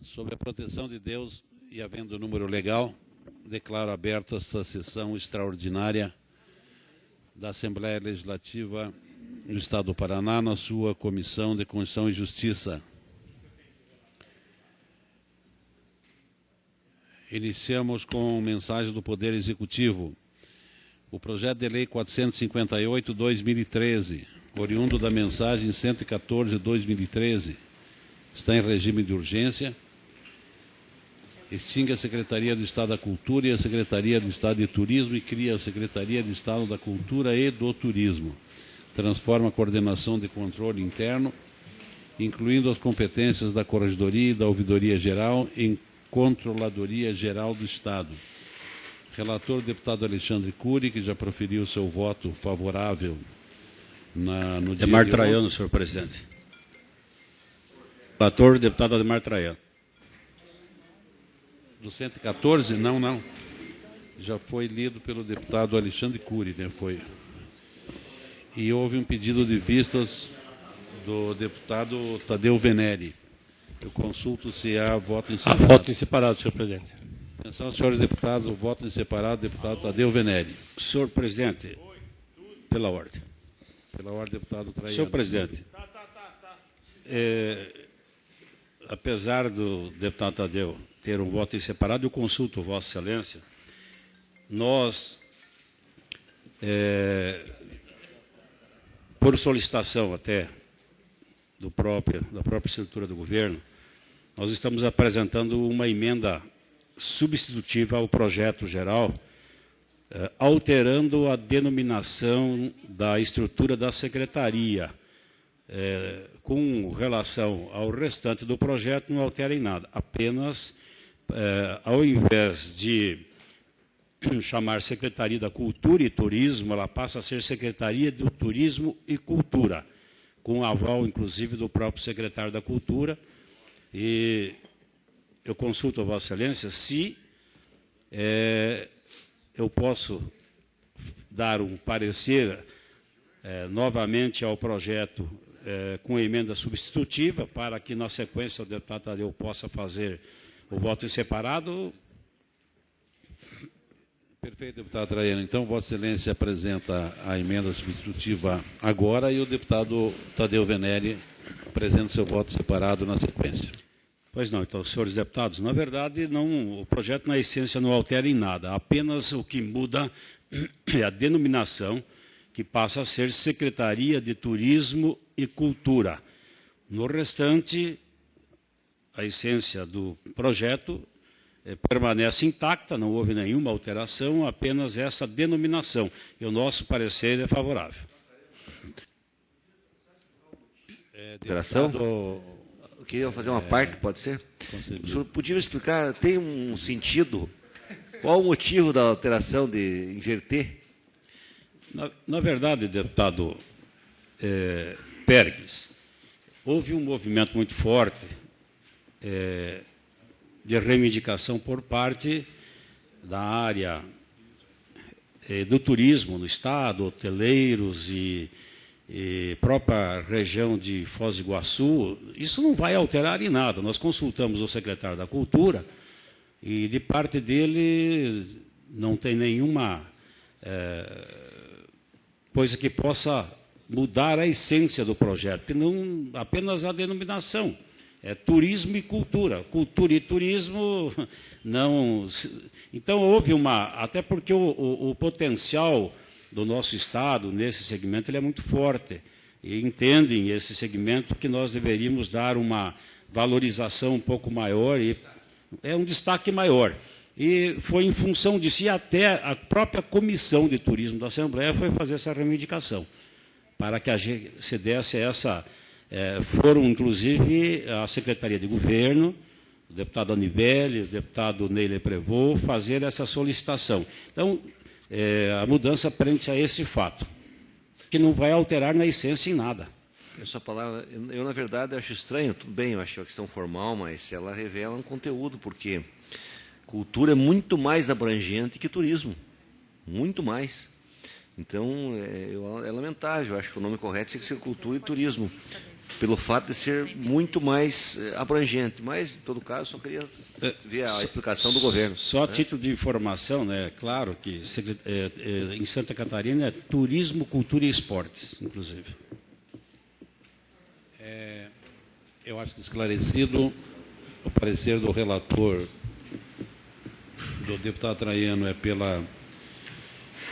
Sob a proteção de Deus e havendo número legal, declaro aberta esta sessão extraordinária da Assembleia Legislativa do Estado do Paraná, na sua Comissão de Constituição e Justiça. Iniciamos com mensagem do Poder Executivo. O projeto de lei 458/2013, oriundo da mensagem 114/2013, está em regime de urgência. Extingue a Secretaria do Estado da Cultura e a Secretaria do Estado de Turismo e cria a Secretaria de Estado da Cultura e do Turismo. Transforma a coordenação de controle interno, incluindo as competências da Corregedoria e da Ouvidoria Geral, em Controladoria Geral do Estado. Relator, o deputado Alexandre Cury, que já proferiu seu voto favorável no dia Ademar de Traiano, ontem. senhor presidente. Relator, deputado Ademar Traiano. Do 114? Não. Já foi lido pelo deputado Alexandre Cury, né? Foi. E houve um pedido de vistas do deputado Tadeu Venere. Eu consulto se há voto em separado. Há voto em separado, senhor presidente. Atenção, senhores deputados, o voto em separado, deputado Tadeu Venere. Senhor presidente, pela ordem. Pela ordem, deputado Traiano. Senhor presidente, apesar do deputado Tadeu ter um voto em separado, eu consulto Vossa Excelência. Nós, por solicitação até da própria estrutura do governo, nós estamos apresentando uma emenda substitutiva ao projeto geral, alterando a denominação da estrutura da secretaria. Com relação ao restante do projeto, não altera em nada, apenas, ao invés de chamar Secretaria da Cultura e Turismo, ela passa a ser Secretaria do Turismo e Cultura, com aval, inclusive, do próprio secretário da Cultura. E eu consulto a Vossa Excelência se eu posso dar um parecer novamente ao projeto com emenda substitutiva, para que, na sequência, o deputado Tadeu possa fazer o voto em separado. Perfeito, deputado Traiano. Então, Vossa Excelência apresenta a emenda substitutiva agora e o deputado Tadeu Venere apresenta seu voto separado na sequência. Pois não, então, senhores deputados, na verdade, o projeto, na essência, não altera em nada. Apenas o que muda é a denominação, que passa a ser Secretaria de Turismo e Cultura. No restante, a essência do projeto permanece intacta, não houve nenhuma alteração, apenas essa denominação. E o nosso parecer é favorável. Alteração? Eu queria fazer uma parte, pode ser? O senhor podia explicar, tem um sentido? Qual o motivo da alteração de inverter? Na verdade, deputado Pérez, houve um movimento muito forte de reivindicação por parte da área do turismo no Estado, hoteleiros e própria região de Foz do Iguaçu. Isso não vai alterar em nada. Nós consultamos o secretário da Cultura e, de parte dele, não tem nenhuma coisa que possa mudar a essência do projeto, porque não apenas a denominação. É turismo e cultura. Cultura e turismo não. Então, houve até porque o potencial do nosso Estado nesse segmento ele é muito forte. E entendem esse segmento que nós deveríamos dar uma valorização um pouco maior, e é um destaque maior. E foi em função disso, e até a própria Comissão de Turismo da Assembleia foi fazer essa reivindicação, para que se desse essa. Foram, inclusive, a Secretaria de Governo, o deputado Anibele, o deputado Neile Prevot, fazer essa solicitação. Então, a mudança prende-se a esse fato, que não vai alterar na essência em nada. Essa palavra, eu na verdade acho estranho, tudo bem, eu acho que é uma questão formal, mas ela revela um conteúdo, porque cultura é muito mais abrangente que turismo, muito mais. Então, é lamentável, eu acho que o nome correto tem que ser cultura e turismo. pelo fato de ser muito mais abrangente. Mas, em todo caso, só queria ver a explicação do governo. Só a título de informação, né? Claro que em Santa Catarina é turismo, cultura e esportes, inclusive. Eu acho que esclarecido o parecer do relator, do deputado Traiano, é pela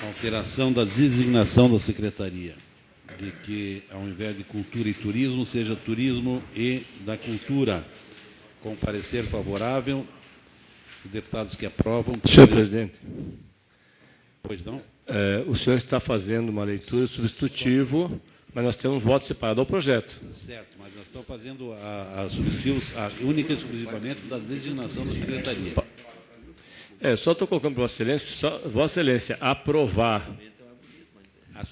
alteração da designação da secretaria, de que, ao invés de cultura e turismo, seja turismo e da cultura, com parecer favorável. Os deputados que aprovam... Senhor presidente. Pois não? O senhor está fazendo uma leitura substitutivo, mas nós temos voto separado ao projeto. Certo, mas nós estamos fazendo a única e exclusivamente da designação da secretaria. Só estou colocando para Vossa Excelência aprovar.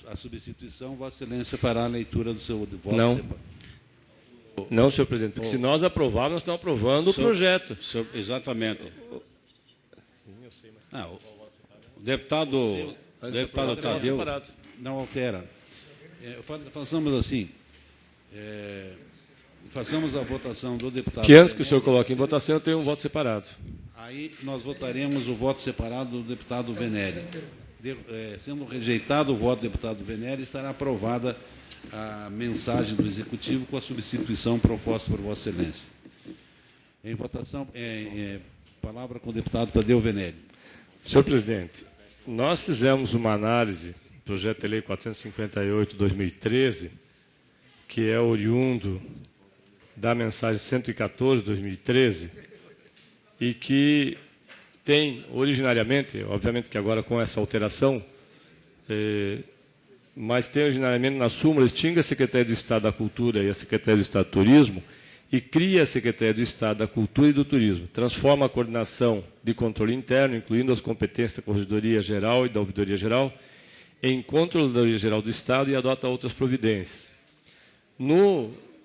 A substituição, Vossa Excelência fará a leitura do seu voto Não. separado. Não, senhor presidente, porque se nós aprovarmos, nós estamos aprovando o projeto. Exatamente. O deputado Tadeu... Não altera. Façamos assim. Façamos a votação do deputado... Que antes que o senhor coloque em votação, eu tenho um voto separado. Aí nós votaremos o voto separado do deputado Venere. Sendo rejeitado o voto do deputado Venere, estará aprovada a mensagem do Executivo com a substituição proposta por Vossa Excelência. Em votação, palavra com o deputado Tadeu Venere. Senhor presidente, nós fizemos uma análise do projeto de lei 458/2013, que é oriundo da mensagem 114 de 2013, e que tem originariamente, obviamente que agora com essa alteração, mas tem originariamente na súmula, extingue a Secretaria do Estado da Cultura e a Secretaria do Estado do Turismo e cria a Secretaria do Estado da Cultura e do Turismo. Transforma a coordenação de controle interno, incluindo as competências da Corregedoria Geral e da Ouvidoria Geral, em Controladoria Geral do Estado e adota outras providências.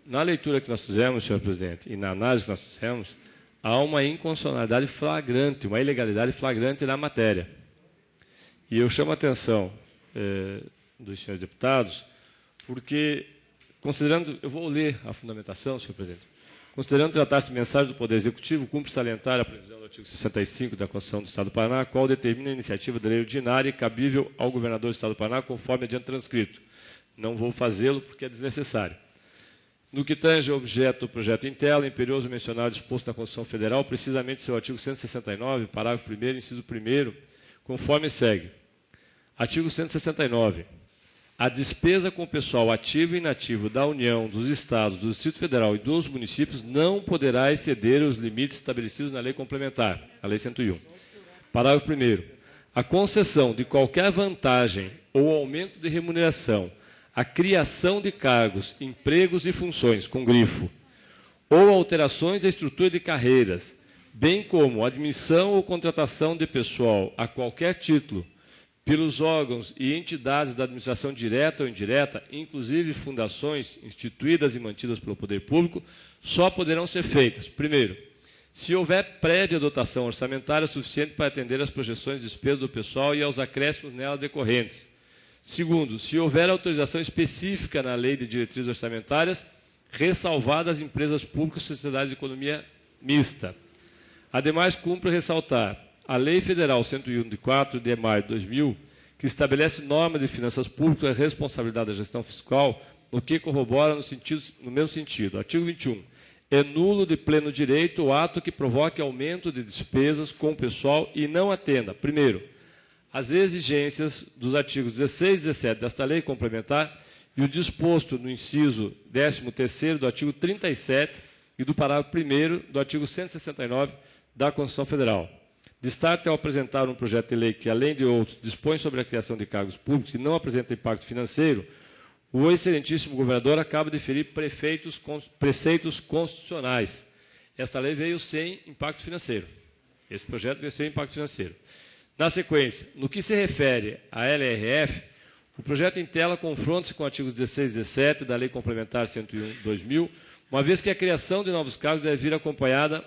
Na leitura que nós fizemos, senhor presidente, e na análise que nós fizemos, há uma inconstitucionalidade flagrante, uma ilegalidade flagrante na matéria. E eu chamo a atenção dos senhores deputados, porque, considerando, eu vou ler a fundamentação, senhor presidente, considerando tratar-se de mensagem do Poder Executivo, cumpre salientar a previsão do artigo 65 da Constituição do Estado do Paraná, a qual determina a iniciativa de lei ordinária e cabível ao governador do Estado do Paraná, conforme adiante transcrito. Não vou fazê-lo porque é desnecessário. No que tange ao objeto do projeto em tela, imperioso mencionado disposto na Constituição Federal, precisamente seu artigo 169, parágrafo 1º, inciso 1º, conforme segue. Artigo 169. A despesa com pessoal ativo e inativo da União, dos Estados, do Distrito Federal e dos municípios não poderá exceder os limites estabelecidos na Lei Complementar, a Lei 101. Parágrafo 1º. A concessão de qualquer vantagem ou aumento de remuneração, a criação de cargos, empregos e funções, com grifo, ou alterações da estrutura de carreiras, bem como admissão ou contratação de pessoal a qualquer título, pelos órgãos e entidades da administração direta ou indireta, inclusive fundações instituídas e mantidas pelo poder público, só poderão ser feitas, primeiro, se houver prévia dotação orçamentária suficiente para atender às projeções de despesa do pessoal e aos acréscimos nela decorrentes. Segundo, se houver autorização específica na Lei de Diretrizes Orçamentárias, ressalvadas as empresas públicas e sociedades de economia mista. Ademais, cumpre ressaltar a Lei Federal 101, de 4 de maio de 2000, que estabelece normas de finanças públicas e responsabilidade da gestão fiscal, no que corrobora no mesmo sentido. Artigo 21. É nulo de pleno direito o ato que provoque aumento de despesas com o pessoal e não atenda, primeiro, as exigências dos artigos 16 e 17 desta lei complementar e o disposto no inciso 13º do artigo 37 e do parágrafo 1º do artigo 169 da Constituição Federal. Destaque ao apresentar um projeto de lei que, além de outros, dispõe sobre a criação de cargos públicos e não apresenta impacto financeiro, o excelentíssimo governador acaba de ferir preceitos constitucionais. Esta lei veio sem impacto financeiro. Esse projeto veio sem impacto financeiro. Na sequência, no que se refere à LRF, o projeto em tela confronta-se com artigos 16 e 17 da Lei Complementar 101/2000, uma vez que a criação de novos cargos deve vir acompanhada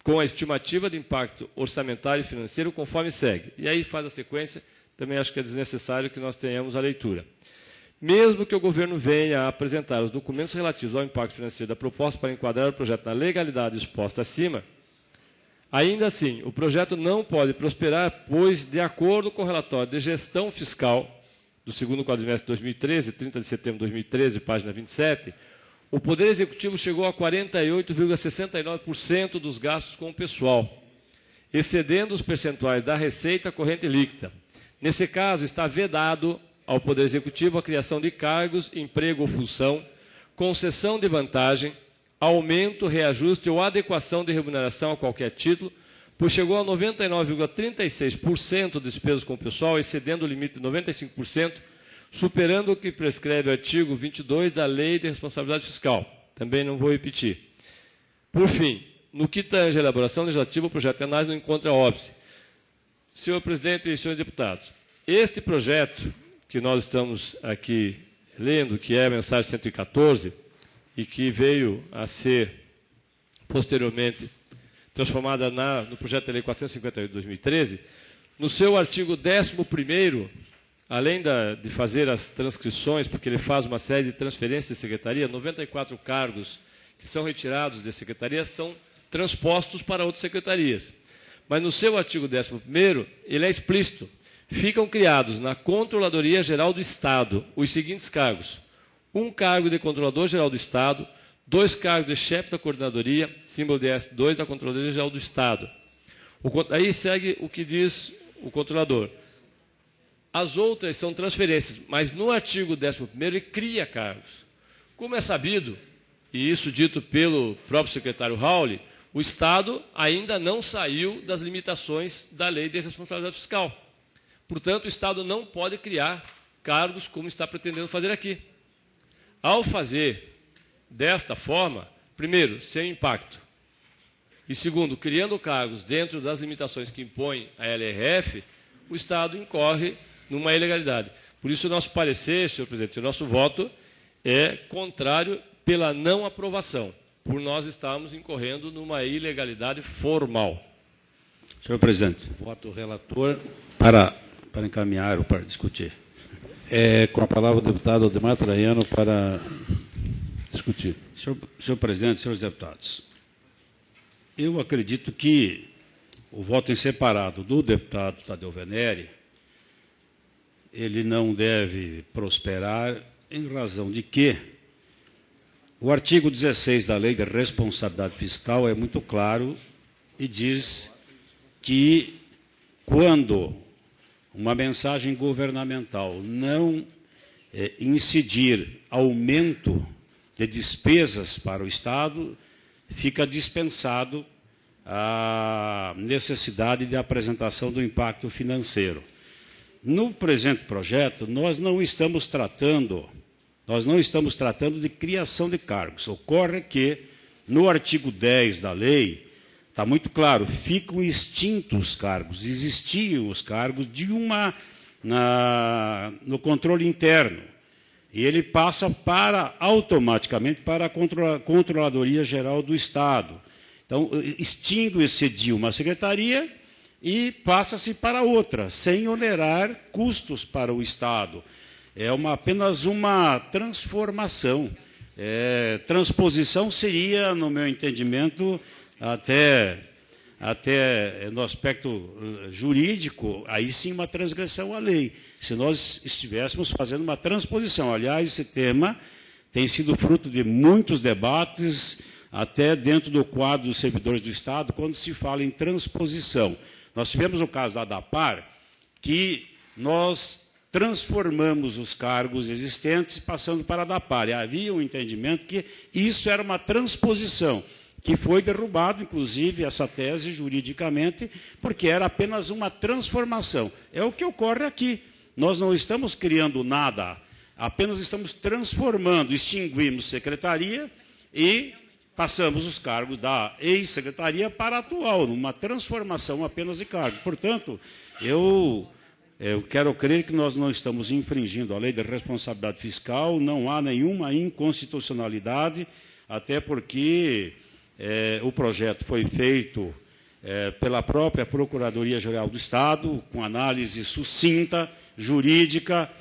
com a estimativa de impacto orçamentário e financeiro, conforme segue. E aí faz a sequência, também acho que é desnecessário que nós tenhamos a leitura. mesmo que o governo venha a apresentar os documentos relativos ao impacto financeiro da proposta para enquadrar o projeto na legalidade exposta acima, ainda assim, o projeto não pode prosperar, pois, de acordo com o relatório de gestão fiscal do segundo quadrimestre de 2013, 30 de setembro de 2013, página 27, o Poder Executivo chegou a 48,69% dos gastos com o pessoal, excedendo os percentuais da receita corrente líquida. Nesse caso, está vedado ao Poder Executivo a criação de cargos, emprego ou função, concessão de vantagem, aumento, reajuste ou adequação de remuneração a qualquer título, pois chegou a 99,36% de despesas com o pessoal, excedendo o limite de 95%, superando o que prescreve o artigo 22 da Lei de Responsabilidade Fiscal. Também não vou repetir. Por fim, no que tange a elaboração legislativa, o projeto de análise não encontra óbice. Senhor presidente e senhores deputados, este projeto que nós estamos aqui lendo, que é a mensagem 114, e que veio a ser, posteriormente, transformada no projeto de lei 458 de 2013, no seu artigo 11º, além de fazer as transcrições, porque ele faz uma série de transferências de secretaria, 94 cargos que são retirados de secretaria são transpostos para outras secretarias. Mas no seu artigo 11º, ele é explícito. Ficam criados na Controladoria Geral do Estado os seguintes cargos: 1 cargo de Controlador Geral do Estado, 2 cargos de chefe da coordenadoria, símbolo de S2 da Controladoria Geral do Estado. Aí segue o que diz o controlador. As outras são transferências, mas no artigo 11º ele cria cargos. Como é sabido, e isso dito pelo próprio secretário Rauli, o Estado ainda não saiu das limitações da Lei de Responsabilidade Fiscal. Portanto, o Estado não pode criar cargos como está pretendendo fazer aqui. Ao fazer desta forma, primeiro, sem impacto, e segundo, criando cargos dentro das limitações que impõe a LRF, o Estado incorre numa ilegalidade. Por isso, o nosso parecer, senhor presidente, o nosso voto é contrário pela não aprovação, por nós estarmos incorrendo numa ilegalidade formal. Senhor presidente, Voto relator. para encaminhar ou para discutir. Com a palavra o deputado Ademar Traiano para discutir. Senhor presidente, senhores deputados, eu acredito que o voto em separado do deputado Tadeu Venere, ele não deve prosperar em razão de que o artigo 16 da Lei de Responsabilidade Fiscal é muito claro e diz que quando uma mensagem governamental não incidir aumento de despesas para o Estado, fica dispensado a necessidade de apresentação do impacto financeiro. No presente projeto, nós não estamos tratando de criação de cargos. Ocorre que, no artigo 10 da lei, está muito claro, ficam extintos os cargos. Existiam os cargos no controle interno. E ele passa automaticamente para a Controladoria Geral do Estado. Então, extingue-se de uma secretaria e passa-se para outra, sem onerar custos para o Estado. É apenas uma transformação. Transposição seria, no meu entendimento, até no aspecto jurídico, aí sim uma transgressão à lei. Se nós estivéssemos fazendo uma transposição. Aliás, esse tema tem sido fruto de muitos debates, até dentro do quadro dos servidores do Estado, quando se fala em transposição. Nós tivemos o caso da ADAPAR, que nós transformamos os cargos existentes passando para a ADAPAR. E havia um entendimento que isso era uma transposição, que foi derrubado, inclusive, essa tese juridicamente, porque era apenas uma transformação. É o que ocorre aqui. Nós não estamos criando nada, apenas estamos transformando, extinguimos secretaria e passamos os cargos da ex-secretaria para a atual, numa transformação apenas de cargo. Portanto, eu quero crer que nós não estamos infringindo a lei de responsabilidade fiscal, não há nenhuma inconstitucionalidade, até porque o projeto foi feito pela própria Procuradoria-Geral do Estado, com análise sucinta, jurídica,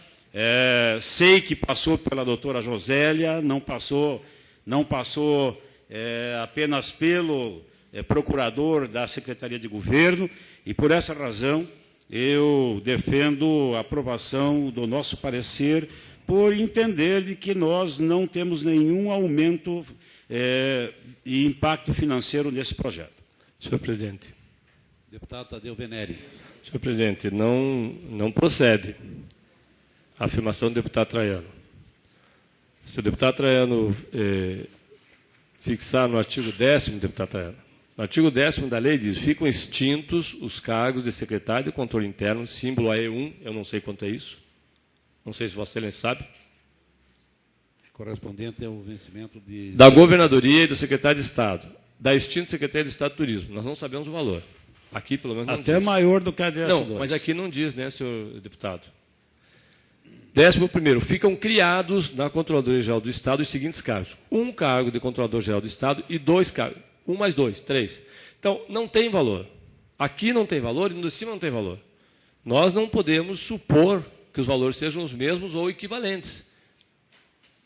Sei que passou pela doutora Josélia, não passou apenas pelo procurador da Secretaria de Governo, e por essa razão eu defendo a aprovação do nosso parecer, por entender de que nós não temos nenhum aumento e impacto financeiro nesse projeto. Senhor presidente. Deputado Tadeu Venere. Senhor presidente, não procede a afirmação do deputado Traiano. Se o deputado Traiano fixar no artigo 10º, deputado Traiano, no artigo 10º da lei diz: ficam extintos os cargos de secretário de controle interno, símbolo AE1, eu não sei quanto é isso, não sei se Vossa Excelência sabe. Correspondente ao vencimento da governadoria e do secretário de Estado, da extinta Secretaria de Estado de Turismo. Nós não sabemos o valor. Aqui, pelo menos, não até diz. Maior do que a DS2. Não, mas aqui não diz, né, senhor deputado? 11º, ficam criados na Controladoria Geral do Estado os seguintes cargos: um cargo de Controlador Geral do Estado e 2 cargos. 1 mais 2, 3. Então, não tem valor. Aqui não tem valor e no de cima não tem valor. Nós não podemos supor que os valores sejam os mesmos ou equivalentes.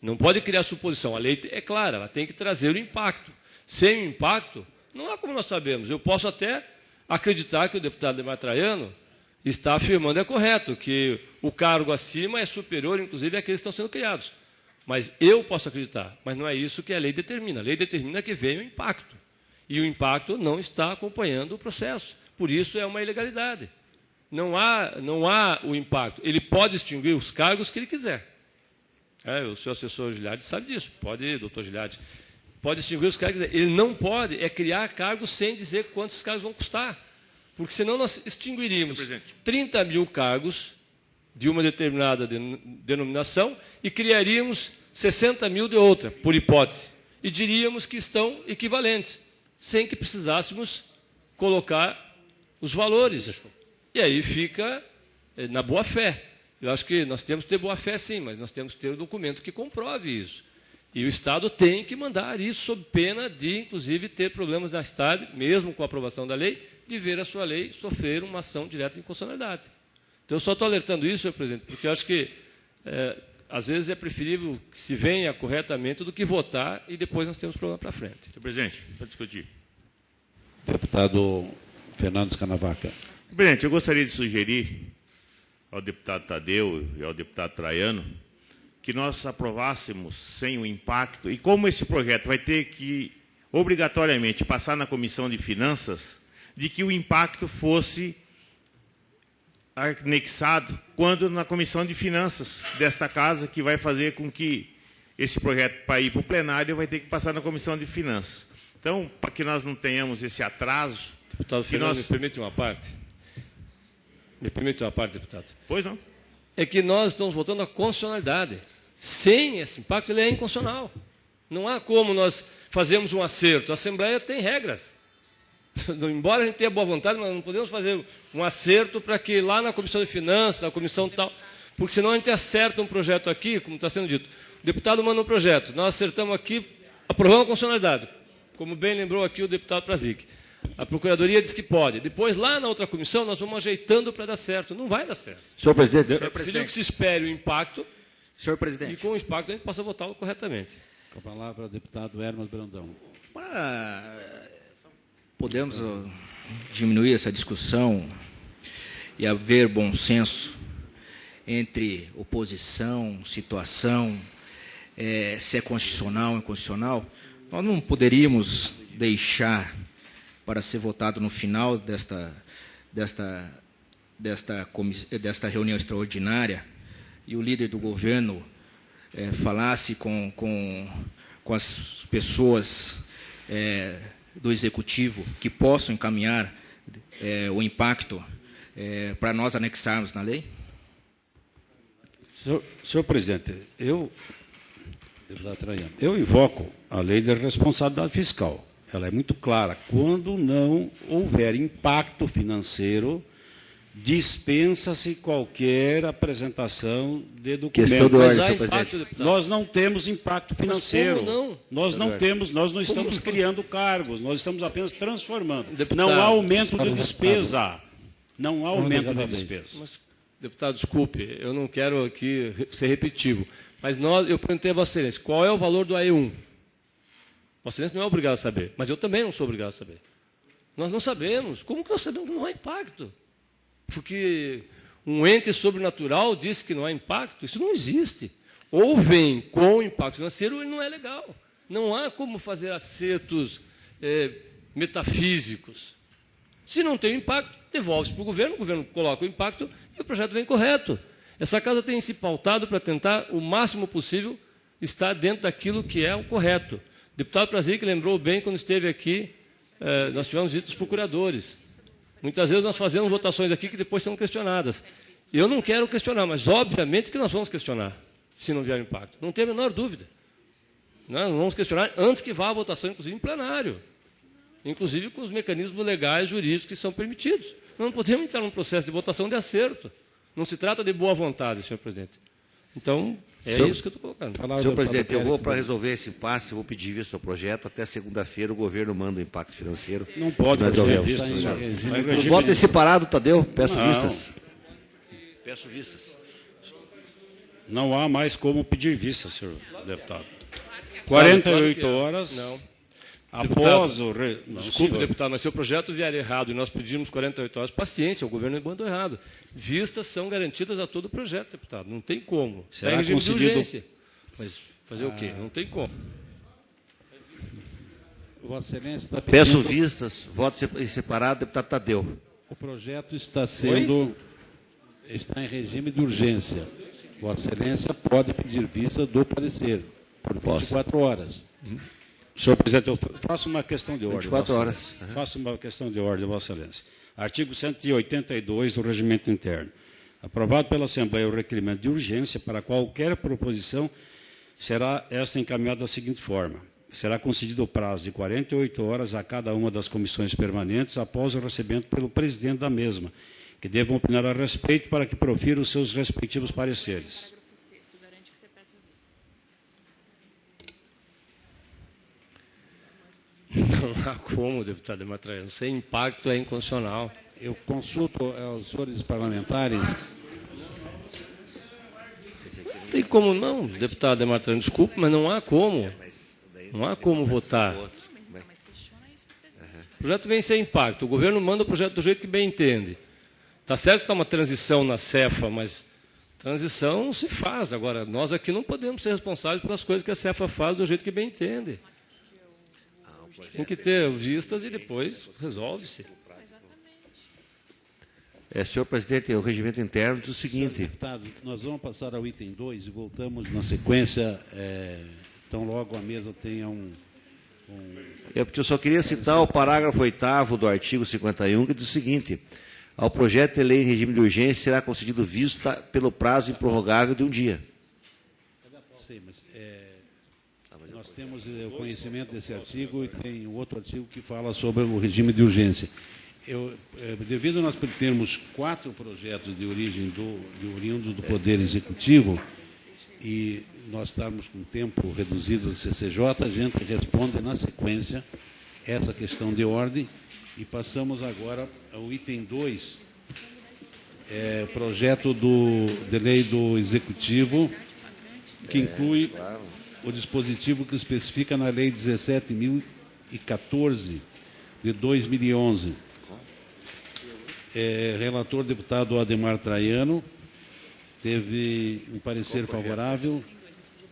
Não pode criar suposição. A lei é clara, ela tem que trazer o impacto. Sem o impacto, não há como nós sabemos. Eu posso até acreditar que o deputado Ademar Traiano está afirmando é correto, que o cargo acima é superior, inclusive, àqueles que estão sendo criados. Mas eu posso acreditar, mas não é isso que a lei determina. A lei determina que venha o impacto. E o impacto não está acompanhando o processo. Por isso é uma ilegalidade. Não há o impacto. Ele pode extinguir os cargos que ele quiser. O seu assessor Gilardi sabe disso. Pode, doutor Gilardi. Pode extinguir os cargos que quiser. Ele não pode criar cargos sem dizer quantos cargos vão custar. Porque senão nós extinguiríamos 30 mil cargos de uma determinada denominação e criaríamos 60 mil de outra, por hipótese. E diríamos que estão equivalentes, sem que precisássemos colocar os valores. E aí fica na boa-fé. Eu acho que nós temos que ter boa-fé, sim, mas nós temos que ter um documento que comprove isso. E o Estado tem que mandar isso, sob pena de, inclusive, ter problemas na cidade, mesmo com a aprovação da lei, de ver a sua lei sofrer uma ação direta de inconstitucionalidade. Então, eu só estou alertando isso, senhor presidente, porque eu acho que, às vezes, é preferível que se venha corretamente do que votar e depois nós temos problema para frente. Senhor presidente, para discutir. Deputado Fernando Canavaca. Presidente, eu gostaria de sugerir ao deputado Tadeu e ao deputado Traiano que nós aprovássemos sem o impacto, e como esse projeto vai ter que, obrigatoriamente, passar na Comissão de Finanças, de que o impacto fosse anexado quando na Comissão de Finanças desta Casa, que vai fazer com que esse projeto, para ir para o plenário, vai ter que passar na Comissão de Finanças. Então, para que nós não tenhamos esse atraso... Deputado Fernando, me permite uma parte? Me permite uma parte, deputado? Pois não. É que nós estamos votando a constitucionalidade. Sem esse impacto, ele é inconstitucional. Não há como nós fazermos um acerto. A Assembleia tem regras. Embora a gente tenha boa vontade, mas não podemos fazer um acerto para que lá na Comissão de Finanças, na Comissão tal... Porque senão a gente acerta um projeto aqui, como está sendo dito. O deputado manda um projeto, nós acertamos aqui, aprovamos a constitucionalidade. Como bem lembrou aqui o deputado Prazic. A Procuradoria diz que pode. Depois, lá na outra comissão, nós vamos ajeitando para dar certo. Não vai dar certo. Senhor presidente. Eu prefiro que se espere o impacto. Senhor presidente. E com o impacto a gente possa votá-lo corretamente. Com a palavra o deputado Hermas Brandão. Podemos diminuir essa discussão e haver bom senso entre oposição, situação, se é constitucional ou inconstitucional. Nós não poderíamos deixar para ser votado no final desta reunião extraordinária e o líder do governo falasse com as pessoas do executivo que possam encaminhar o impacto para nós anexarmos na lei? Senhor presidente, eu invoco a lei de responsabilidade fiscal. Ela é muito clara. Quando não houver impacto financeiro, dispensa-se qualquer apresentação de documento. Questão do Mas ordem, há senhor impacto, presidente. deputado. Nós não temos impacto financeiro. como não? Nós não estamos criando cargos, nós estamos apenas transformando. Deputado, Não há aumento de despesa. Não há aumento de despesa. Deputado, desculpe, eu não quero aqui ser repetitivo, mas eu perguntei a Vossa Excelência, qual é o valor do AE1? Vossa Excelência não é obrigado a saber, mas eu também não sou obrigado a saber. Nós não sabemos. Como que nós sabemos que não há impacto? Porque um ente sobrenatural disse que não há impacto? Isso não existe. Ou vem com impacto financeiro, ou ele não é legal. Não há como fazer acertos metafísicos. Se não tem impacto, devolve-se para o governo coloca o impacto e o projeto vem correto. Essa casa tem se pautado para tentar, o máximo possível, estar dentro daquilo que é o correto. O deputado Prazer, que lembrou bem, quando esteve aqui, nós tivemos visita dos procuradores. Muitas vezes nós fazemos votações aqui que depois são questionadas. Eu não quero questionar, mas obviamente que nós vamos questionar, se não vier impacto. Não tem a menor dúvida. Nós vamos questionar antes que vá a votação, inclusive em plenário. Inclusive com os mecanismos legais, jurídicos que são permitidos. Nós não podemos entrar num processo de votação de acerto. Não se trata de boa vontade, senhor presidente. Então, isso que eu estou colocando. Senhor presidente, eu vou, para resolver esse impasse, eu vou pedir vista ao projeto. Até segunda-feira o governo manda o impacto financeiro. Não pode fazer vista. Voto separado, Tadeu. Peço vistas. Peço vistas. Não há mais como pedir vista, senhor deputado. 48 horas... Não. Após o... Desculpe, deputado, mas se o projeto vier errado e nós pedirmos 48 horas, paciência, o governo mandou errado. Vistas são garantidas a todo o projeto, deputado. Não tem como. Está em regime de urgência. Mas fazer o quê? Não tem como. Vossa Excelência está pedindo... Peço vistas, voto separado, deputado Tadeu. O projeto está em regime de urgência. Vossa Excelência pode pedir vista do parecer por 24 horas. Senhor presidente, eu faço uma questão de ordem. 24 horas. Faço uma questão de ordem, Vossa Excelência. Artigo 182 do Regimento Interno. Aprovado pela Assembleia o requerimento de urgência para qualquer proposição, será esta encaminhada da seguinte forma. Será concedido o prazo de 48 horas a cada uma das comissões permanentes após o recebimento pelo presidente da mesma, que devam opinar a respeito para que profira os seus respectivos pareceres. Não há como, deputado Ademar Traiano. Sem impacto é inconstitucional. Eu consulto aos senhores parlamentares. Não tem como não, deputado Ademar Traiano. Desculpe, mas não há como. Não há como votar. O projeto vem sem impacto. O governo manda o projeto do jeito que bem entende. Está certo que está uma transição na Cefa, mas transição se faz. Agora, nós aqui não podemos ser responsáveis pelas coisas que a Cefa faz do jeito que bem entende. Tem que ter vistas e depois resolve-se. Senhor presidente, o regimento interno diz o seguinte... Senhor deputado, nós vamos passar ao item 2 e voltamos na sequência, tão logo a mesa tenha porque eu só queria citar o parágrafo 8º do artigo 51, que diz o seguinte: ao projeto de lei em regime de urgência será concedido vista pelo prazo improrrogável de um dia. Sei, mas nós temos o conhecimento desse artigo e tem outro artigo que fala sobre o regime de urgência. Devido a nós termos 4 projetos de origem oriundo do Poder Executivo e nós estarmos com tempo reduzido do CCJ, a gente responde na sequência essa questão de ordem e passamos agora ao item 2, projeto de lei do Executivo, que inclui o dispositivo que especifica na Lei 17.014 de 2011. Relator deputado Ademar Traiano teve um parecer favorável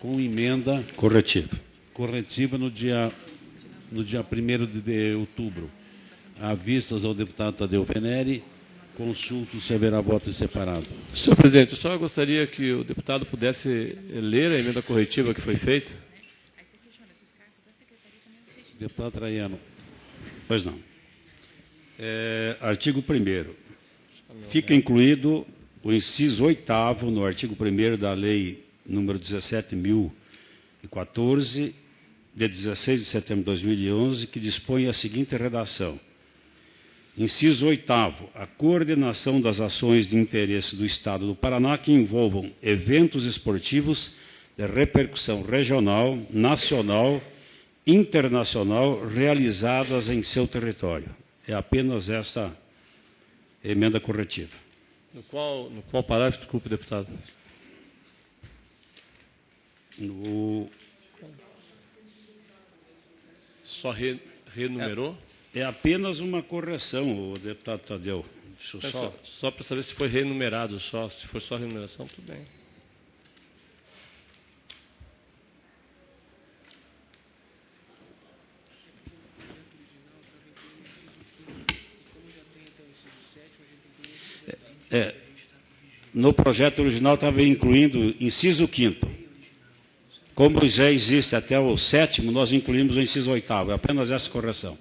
com emenda corretiva no dia 1º de outubro. À vistas ao deputado Tadeu Venere, consulto se haverá voto separado. Senhor presidente, eu só gostaria que o deputado pudesse ler a emenda corretiva que foi feita. Deputado Traiano. Pois não. Artigo 1º. Fica incluído o inciso 8º no artigo 1º da Lei número 17.014, de 16 de setembro de 2011, que dispõe a seguinte redação. Inciso 8º. A coordenação das ações de interesse do Estado do Paraná que envolvam eventos esportivos de repercussão regional, nacional, internacional, realizadas em seu território. É apenas essa emenda corretiva. No qual parágrafo, desculpe, deputado? Só renumerou? É apenas uma correção, o deputado Tadeu. Deixa eu só para saber se foi renumerado só. Se for só renumeração, tudo bem. No projeto original estava incluindo inciso 5º. Como já existe até o 7º, nós incluímos o inciso 8º. É apenas essa correção.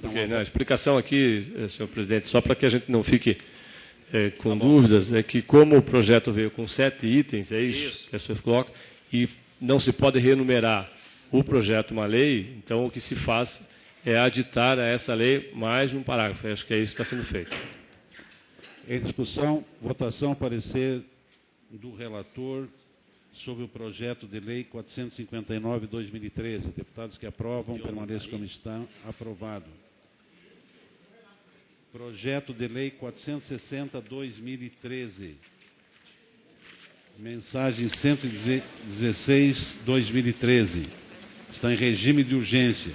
Okay, a explicação aqui, senhor presidente, só para que a gente não fique com dúvidas, é que como o projeto veio com 7 itens, é isso que a senhora coloca, e não se pode renumerar o projeto uma lei, então o que se faz é aditar a essa lei mais um parágrafo. Acho que é isso que está sendo feito. Em discussão, votação, parecer do relator sobre o projeto de lei 459/2013. Deputados que aprovam, permaneçam como estão. Aprovado. Projeto de lei 460/2013. Mensagem 116/2013. Está em regime de urgência.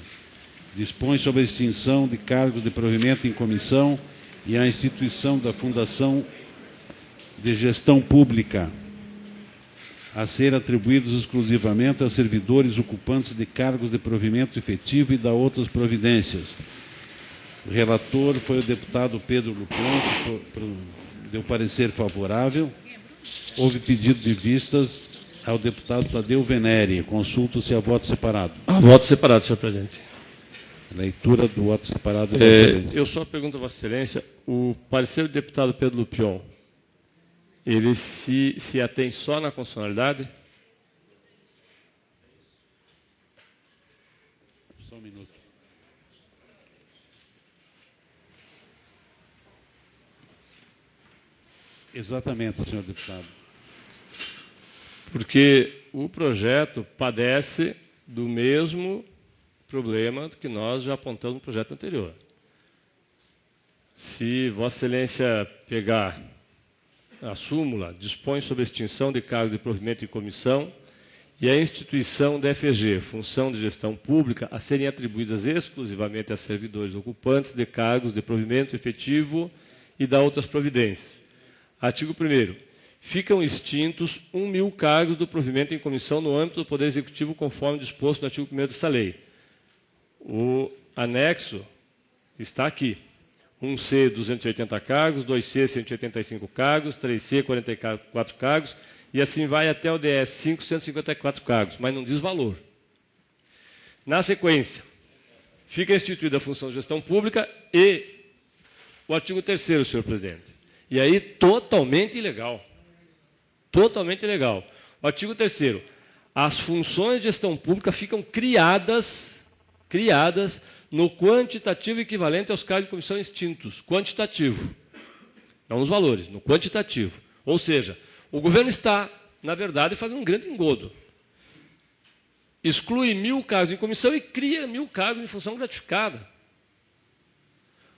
Dispõe sobre a extinção de cargos de provimento em comissão e a instituição da Fundação de Gestão Pública, a ser atribuídos exclusivamente a servidores ocupantes de cargos de provimento efetivo e da outras providências. O relator foi o deputado Pedro Lupion, que deu parecer favorável. Houve pedido de vistas ao deputado Tadeu Venere. Consulta-se a voto separado. Voto separado, senhor presidente. Leitura do voto separado. Vossa Excelência. Eu só pergunto a Vossa Excelência, o parecer do deputado Pedro Lupion, ele se atém só na constitucionalidade? Só um minuto. Exatamente, senhor deputado. Porque o projeto padece do mesmo problema que nós já apontamos no projeto anterior. Se Vossa Excelência pegar a súmula, dispõe sobre a extinção de cargos de provimento em comissão e a instituição da FG, função de gestão pública, a serem atribuídas exclusivamente a servidores ocupantes de cargos de provimento efetivo e da outras providências. Artigo 1º. Ficam extintos 1.000 cargos do provimento em comissão no âmbito do Poder Executivo, conforme disposto no artigo 1º dessa lei. O anexo está aqui. 1C, 280 cargos, 2C, 185 cargos, 3C, 44 cargos, e assim vai até o DS 5, 154 cargos, mas não diz valor. Na sequência, fica instituída a função de gestão pública e o artigo 3º, senhor presidente. E aí, totalmente ilegal. Totalmente ilegal. O artigo 3º. As funções de gestão pública ficam criadas no quantitativo equivalente aos cargos de comissão extintos. Quantitativo. Não nos valores, no quantitativo. Ou seja, o governo está, na verdade, fazendo um grande engodo. Exclui 1.000 cargos em comissão e cria 1.000 cargos em função gratificada.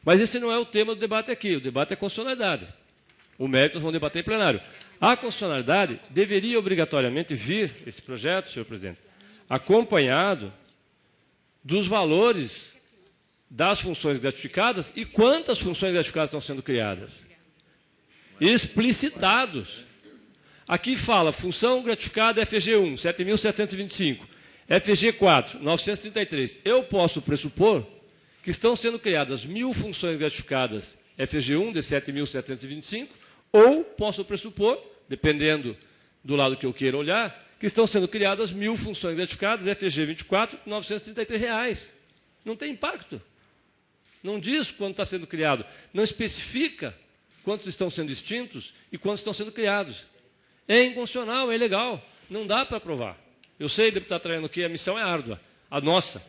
Mas esse não é o tema do debate aqui. O debate é constitucionalidade. O mérito nós vamos debater em plenário. A constitucionalidade deveria obrigatoriamente vir, esse projeto, senhor presidente, acompanhado dos valores das funções gratificadas e quantas funções gratificadas estão sendo criadas. Explicitados. Aqui fala função gratificada FG1, 7.725. FG4, 933. Eu posso pressupor que estão sendo criadas 1.000 funções gratificadas FG1 de 7.725, ou posso pressupor, dependendo do lado que eu queira olhar, que estão sendo criadas 1.000 funções gratificadas FG24, R$ 933. Não tem impacto. Não diz quanto está sendo criado. Não especifica quantos estão sendo extintos e quantos estão sendo criados. É inconstitucional, é ilegal. Não dá para aprovar. Eu sei, deputado Traiano, que a missão é árdua. A nossa.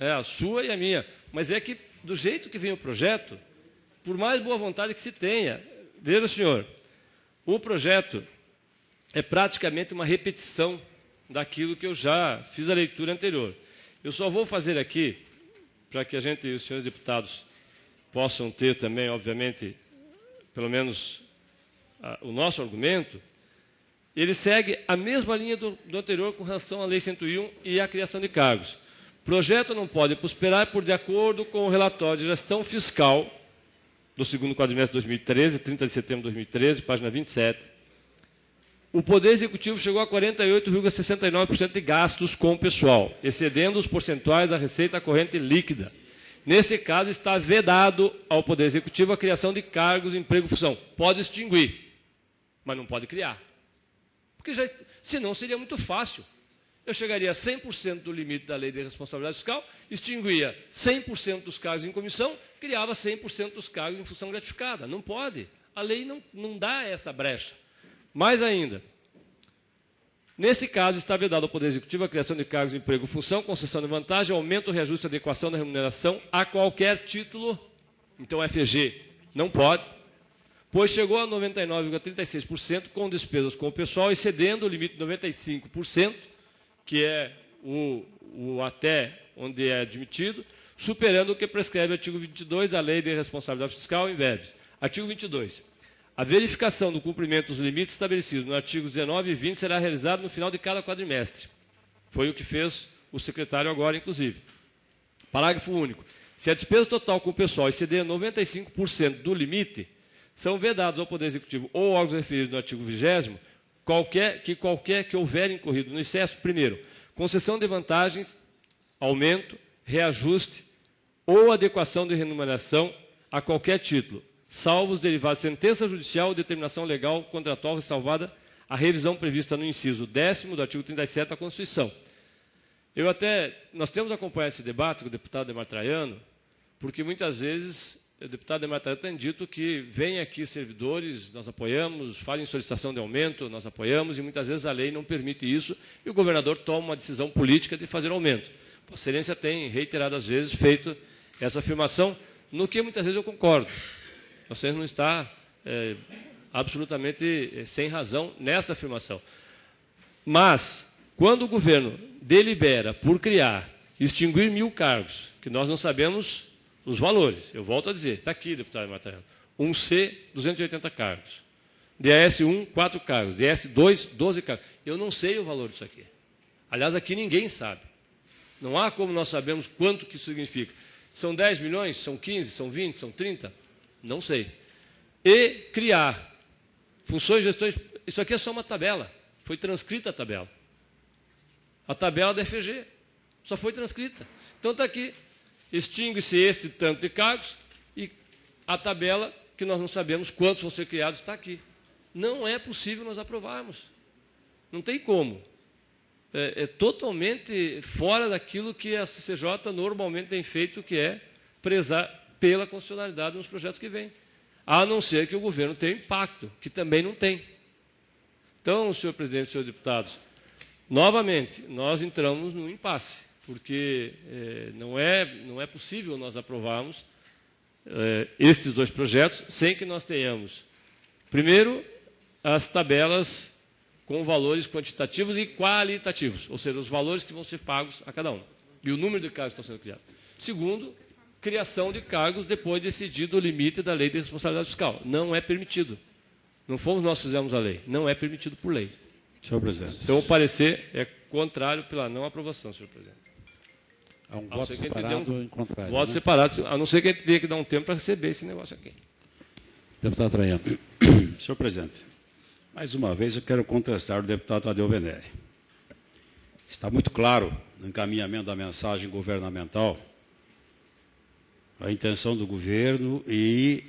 É a sua e a minha. Mas é que, do jeito que vem o projeto, por mais boa vontade que se tenha, veja, senhor, o projeto é praticamente uma repetição daquilo que eu já fiz a leitura anterior. Eu só vou fazer aqui, para que a gente e os senhores deputados possam ter também, obviamente, pelo menos o nosso argumento, ele segue a mesma linha do anterior com relação à Lei 101 e à criação de cargos. O projeto não pode prosperar por de acordo com o relatório de gestão fiscal do segundo quadrimestre de 2013, 30 de setembro de 2013, página 27. O Poder Executivo chegou a 48,69% de gastos com o pessoal, excedendo os percentuais da receita corrente líquida. Nesse caso, está vedado ao Poder Executivo a criação de cargos, emprego e função. Pode extinguir, mas não pode criar. Porque senão seria muito fácil. Eu chegaria a 100% do limite da Lei de Responsabilidade Fiscal, extinguia 100% dos cargos em comissão, criava 100% dos cargos em função gratificada. Não pode. A lei não dá essa brecha. Mais ainda, nesse caso, está vedado ao Poder Executivo a criação de cargos de emprego e função, concessão de vantagem, aumento, reajuste, adequação da remuneração a qualquer título. Então, FG não pode, pois chegou a 99,36% com despesas com o pessoal, excedendo o limite de 95%, que é o até onde é admitido, superando o que prescreve o artigo 22 da Lei de Responsabilidade Fiscal em verbis. Artigo 22. A verificação do cumprimento dos limites estabelecidos no artigo 19 e 20 será realizada no final de cada quadrimestre. Foi o que fez o secretário agora, inclusive. Parágrafo único. Se a despesa total com o pessoal exceder 95% do limite, são vedados ao Poder Executivo ou órgãos referidos no artigo 20º qualquer que houver incorrido no excesso, primeiro, concessão de vantagens, aumento, reajuste ou adequação de remuneração a qualquer título, salvo os derivados de sentença judicial ou determinação legal contratual ressalvada a revisão prevista no inciso 10º do artigo 37 da Constituição. Nós temos acompanhado esse debate com o deputado Ademar Traiano, porque muitas vezes o deputado Ademar Traiano tem dito que vem aqui servidores, nós apoiamos, falem em solicitação de aumento, nós apoiamos, e muitas vezes a lei não permite isso, e o governador toma uma decisão política de fazer aumento. A Excelência tem reiteradas vezes feito essa afirmação, no que muitas vezes eu concordo. Você não está absolutamente sem razão nesta afirmação. Mas, quando o governo delibera por criar, extinguir 1.000 cargos, que nós não sabemos os valores, eu volto a dizer, está aqui, deputado Martelo, 1C, 280 cargos, DS1, 4 cargos, DS2, 12 cargos. Eu não sei o valor disso aqui. Aliás, aqui ninguém sabe. Não há como nós sabermos quanto que isso significa. São 10 milhões? São 15? São 20? São 30? Não sei. E criar funções e gestões. Isso aqui é só uma tabela. Foi transcrita a tabela. A tabela da FG. Só foi transcrita. Então está aqui. Extingue-se esse tanto de cargos e a tabela, que nós não sabemos quantos vão ser criados, está aqui. Não é possível nós aprovarmos. Não tem como. É totalmente fora daquilo que a CCJ normalmente tem feito, que é prezar pela constitucionalidade nos projetos que vêm. A não ser que o governo tenha impacto, que também não tem. Então, senhor presidente, senhores deputados, novamente, nós entramos num impasse, porque não é possível nós aprovarmos estes dois projetos sem que nós tenhamos, primeiro, as tabelas com valores quantitativos e qualitativos, ou seja, os valores que vão ser pagos a cada um, e o número de cargos que estão sendo criados. Segundo, criação de cargos depois de decidido o limite da Lei de Responsabilidade Fiscal. Não é permitido. Não fomos nós que fizemos a lei. Não é permitido por lei. Senhor presidente. Então, o parecer é contrário pela não aprovação, senhor presidente. Há um voto separado em contrário. Voto separado, a não ser que a gente tenha que dar um tempo para receber esse negócio aqui. Deputado Traiano. Senhor presidente, mais uma vez eu quero contestar o deputado Tadeu Venere. Está muito claro no encaminhamento da mensagem governamental a intenção do governo e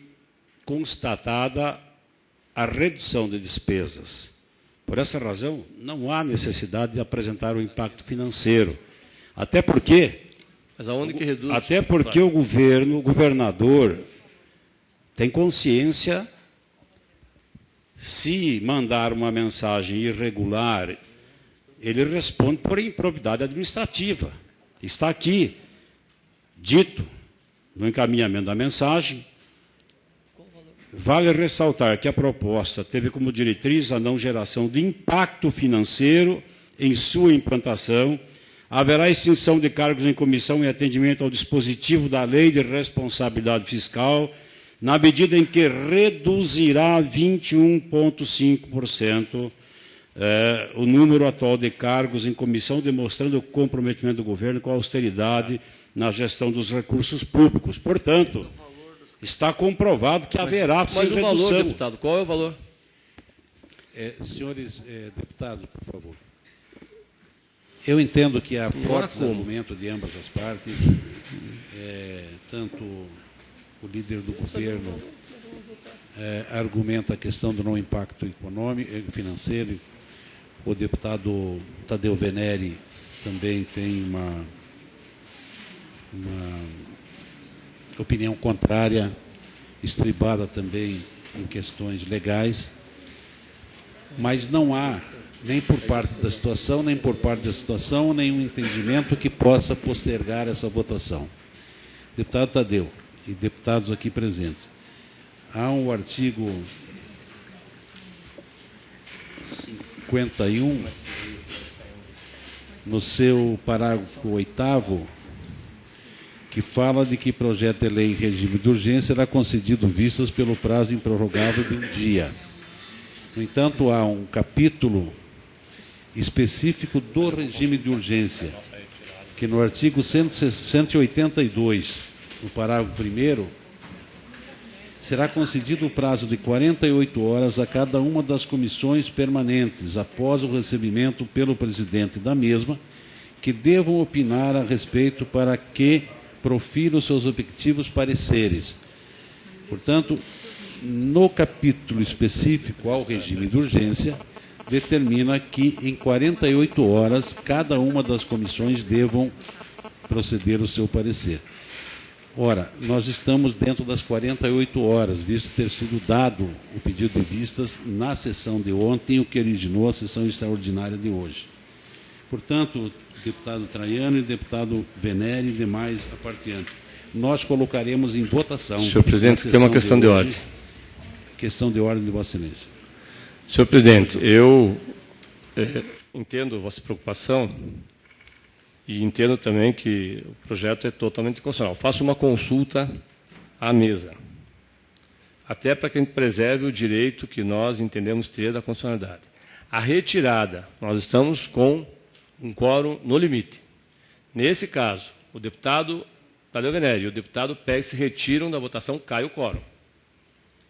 constatada a redução de despesas. Por essa razão, não há necessidade de apresentar o impacto financeiro. Até porque... Mas aonde que reduz? Até porque o governador, tem consciência, se mandar uma mensagem irregular, ele responde por improbidade administrativa. Está aqui, dito, no encaminhamento da mensagem. Vale ressaltar que a proposta teve como diretriz a não geração de impacto financeiro em sua implantação. Haverá extinção de cargos em comissão em atendimento ao dispositivo da Lei de Responsabilidade Fiscal, na medida em que reduzirá 21,5% o número atual de cargos em comissão, demonstrando o comprometimento do governo com a austeridade na gestão dos recursos públicos. Portanto, está comprovado que haverá sim redução. Mas o valor, deputado, qual é o valor? Senhores deputados, por favor. Eu entendo que há fortes argumentos de ambas as partes, tanto o líder do governo argumenta a questão do não impacto econômico, financeiro, o deputado Tadeu Venere também tem uma opinião contrária, estribada também em questões legais, mas não há, nem por parte da situação, nenhum entendimento que possa postergar essa votação. Deputado Tadeu e deputados aqui presentes, há um artigo 51, no seu parágrafo 8º, que fala de que projeto de lei em regime de urgência será concedido vistas pelo prazo improrrogável de um dia. No entanto, há um capítulo específico do regime de urgência, que no artigo 182, no parágrafo 1º, será concedido o prazo de 48 horas a cada uma das comissões permanentes, após o recebimento pelo presidente da mesma, que devam opinar a respeito para que profira os seus respectivos pareceres. Portanto, no capítulo específico ao regime de urgência, determina que em 48 horas cada uma das comissões devam proceder o seu parecer. Ora, nós estamos dentro das 48 horas, visto ter sido dado o pedido de vistas na sessão de ontem, o que originou a sessão extraordinária de hoje. Portanto, deputado Traiano e deputado Venere e demais apartiantes, nós colocaremos em votação... Senhor presidente, tem uma questão de ordem. Questão de ordem de Vossa Excelência. Senhor presidente, eu entendo vossa preocupação e entendo também que o projeto é totalmente constitucional. Faço uma consulta à mesa, até para que a gente preserve o direito que nós entendemos ter da constitucionalidade. A retirada, nós estamos com um quórum no limite. Nesse caso, o deputado Tadeu Venere e o deputado Pérez se retiram da votação, cai o quórum.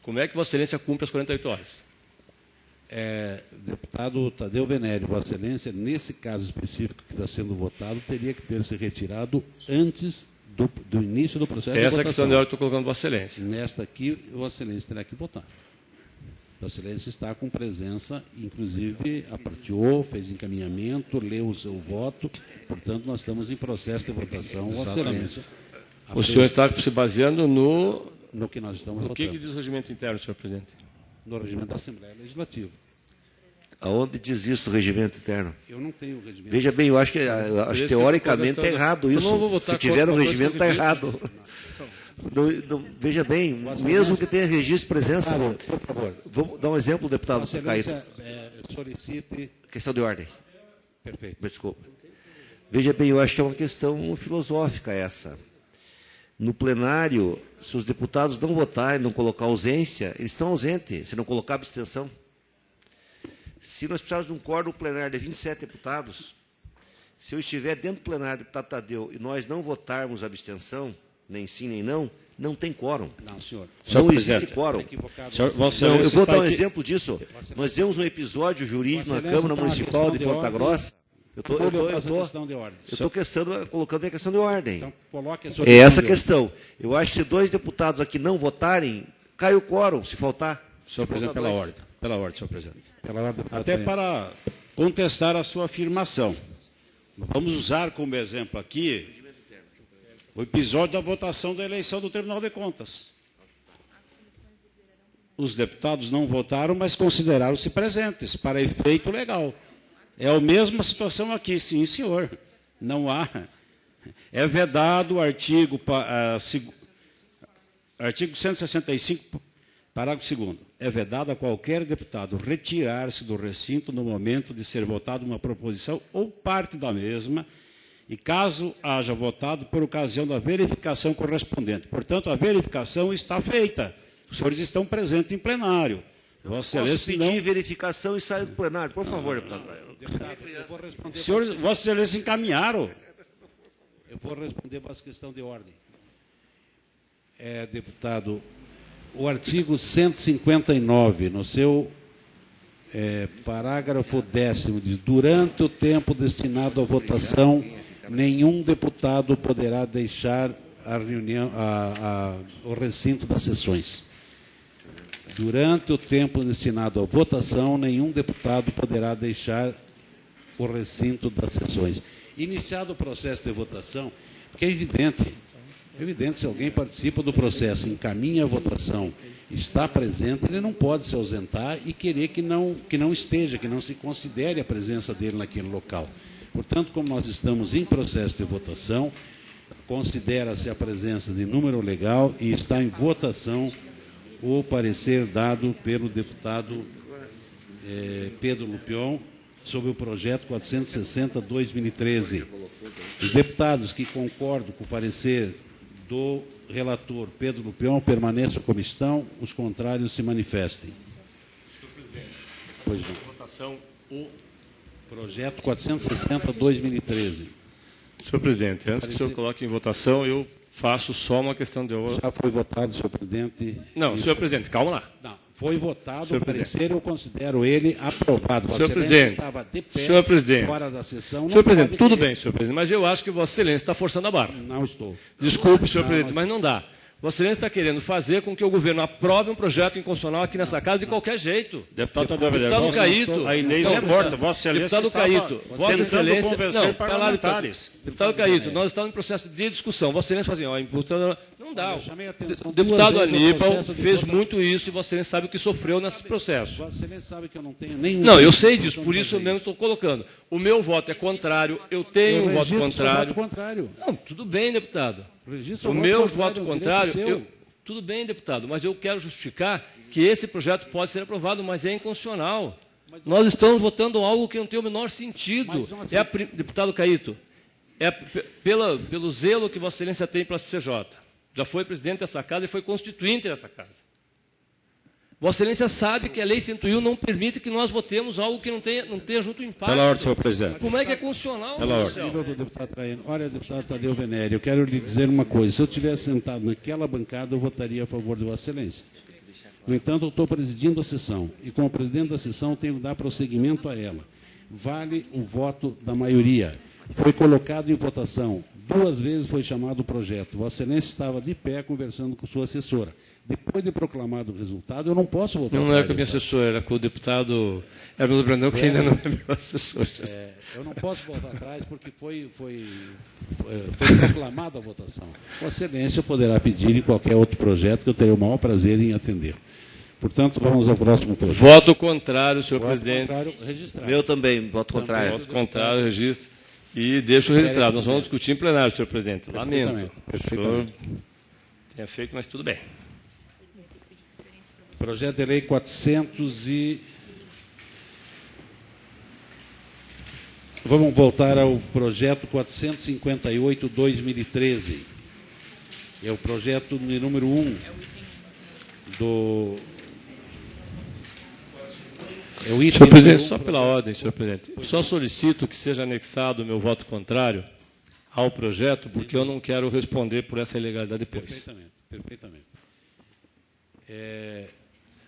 Como é que Vossa Excelência cumpre as 48 horas? Deputado Tadeu Venere, Vossa Excelência, nesse caso específico que está sendo votado, teria que ter se retirado antes do início do processo de votação. Essa questão de ordem que eu estou colocando Vossa Excelência. Nesta aqui, Vossa Excelência terá que votar. Vossa Excelência está com presença, inclusive aparteou, fez encaminhamento, leu o seu voto, portanto, nós estamos em processo de votação, Vossa Excelência. O senhor está se baseando no que nós estamos votando. O que diz o regimento interno, senhor presidente? No regimento da Assembleia Legislativa. Aonde diz isso o regimento interno? Eu não tenho o regimento. Veja bem, eu acho que teoricamente é errado isso. Se tiver no regimento, está errado. Veja bem, mesmo que tenha registro de presença... Por favor. Vou dar um exemplo, deputado Caíto. Solicite... Questão de ordem. Perfeito. Desculpa. Veja bem, eu acho que é uma questão filosófica essa. No plenário, se os deputados não votarem, não colocar ausência, eles estão ausentes, se não colocar abstenção. Se nós precisarmos de um quórum plenário de 27 deputados, se eu estiver dentro do plenário, deputado Tadeu, e nós não votarmos abstenção, nem sim nem não, não tem quórum. Não, senhor. Não existe quórum. Não, eu vou dar um exemplo disso. Nós temos um episódio jurídico na Câmara Municipal de Ponta Grossa. Eu estou colocando minha questão de ordem. Então, coloque a sua é essa questão. Eu acho que se 2 deputados aqui não votarem, cai o quórum, se faltar. Senhor presidente, pela ordem, senhor presidente. Até Até para contestar a sua afirmação. Vamos usar como exemplo aqui o episódio da votação da eleição do Tribunal de Contas. Os deputados não votaram, mas consideraram-se presentes para efeito legal. É a mesma situação aqui, sim, senhor. Não há. É vedado o artigo 165, parágrafo 2º. É vedado a qualquer deputado retirar-se do recinto no momento de ser votada uma proposição ou parte da mesma, e caso haja votado por ocasião da verificação correspondente. Portanto, a verificação está feita. Os senhores estão presentes em plenário. Vossa Posso Excelência pedir verificação e sair do plenário, por favor, deputado Traiano. Eu vou responder. Senhores, Vossa Excelência encaminharam. Eu vou responder para essa questão de ordem. Deputado, o artigo 159, no seu parágrafo 10º, diz: durante o tempo destinado à votação, nenhum deputado poderá deixar a reunião, o recinto das sessões. Durante o tempo destinado à votação, nenhum deputado poderá deixar o recinto das sessões. Iniciado o processo de votação, porque é evidente, se alguém participa do processo, encaminha a votação, está presente, ele não pode se ausentar e querer que não esteja, que não se considere a presença dele naquele local. Portanto, como nós estamos em processo de votação, considera-se a presença de número legal e está em votação o parecer dado pelo deputado Pedro Lupion sobre o projeto 460/2013. Os deputados que concordam com o parecer do relator Pedro Lupion permaneçam como estão, os contrários se manifestem. Pois não. Votação o Projeto 460/2013. Senhor presidente, antes que o senhor coloque em votação, eu faço só uma questão de ordem. Já foi votado, senhor presidente. Não, senhor presidente, calma lá. Não, foi votado Senhor o parecer, eu considero ele aprovado. Senhor Vossa Excelência presidente, estava de pé, senhor presidente, fora da sessão. senhor presidente, pode tudo querer. bem, senhor presidente, mas eu acho que Vossa Excelência está forçando a barra. Não estou. Desculpe, senhor presidente, mas não dá. Vossa Excelência está querendo fazer com que o governo aprove um projeto inconstitucional aqui nessa casa de qualquer jeito. Deputado Tadeu Venere, Deputado Caíto. a Inês Não, é morta. Vossa Excelência Deputado Caíto, Vossa tentando Excelência, convencer não, parlamentares. Deputado Caíto, nós estamos em processo de discussão. Vossa Excelência fala assim, não dá. Eu chamei a atenção O deputado duas vezes ao Aníbal processo de fez votação. muito isso e Vossa Excelência sabe o que sofreu nesse processo. Vossa Excelência sabe que eu não tenho nenhum... Não, eu sei disso, por isso eu mesmo estou colocando. O meu voto é contrário, eu tenho um voto contrário. contrário. Não, tudo bem, deputado. Registra O o meu voto voto contrário, contrário, é um direito seu. tudo bem, deputado, mas eu quero justificar que esse projeto pode ser aprovado, mas é inconstitucional. Nós estamos votando algo que não tem o menor sentido. Deputado Caíto, pelo zelo que Vossa Excelência tem para a CCJ. Já foi presidente dessa casa e foi constituinte dessa casa. Vossa Excelência sabe que a Lei 101 não permite que nós votemos algo que não tenha junto impacto. Pela ordem, senhor presidente. Como é que é constitucional? Pela ordem. Nível do deputado Traiano. Olha, deputado Tadeu Venere, eu quero lhe dizer uma coisa. Se eu tivesse sentado naquela bancada, eu votaria a favor de Vossa Excelência. No entanto, eu estou presidindo a sessão. E como presidente da sessão, tenho que dar prosseguimento a ela. Vale o voto da maioria. Foi colocado em votação. 2 vezes foi chamado o projeto. Vossa Excelência estava de pé conversando com sua assessora. Depois de proclamado o resultado, eu não posso votar. Não era com a minha assessora, era com o deputado Hermelo Brandão, que ainda não é meu assessor. Eu não posso voltar atrás porque foi proclamada a votação. Vossa Excelência poderá pedir em qualquer outro projeto que eu terei o maior prazer em atender. Portanto, vamos ao próximo projeto. Voto contrário, senhor Voto presidente. contrário, registrado. Meu também, voto contrário. Voto contrário, registro. E deixo registrado. Nós vamos discutir em plenário, senhor presidente. Lamento. O senhor tenha feito, mas tudo bem. Projeto de lei 400 e... Vamos voltar ao projeto 458/2013. É o projeto de número 1 do... É o item Senhor presidente, número 1. só pela ordem, senhor presidente. Eu só solicito que seja anexado o meu voto contrário ao projeto, porque eu não quero responder por essa ilegalidade depois. Perfeitamente.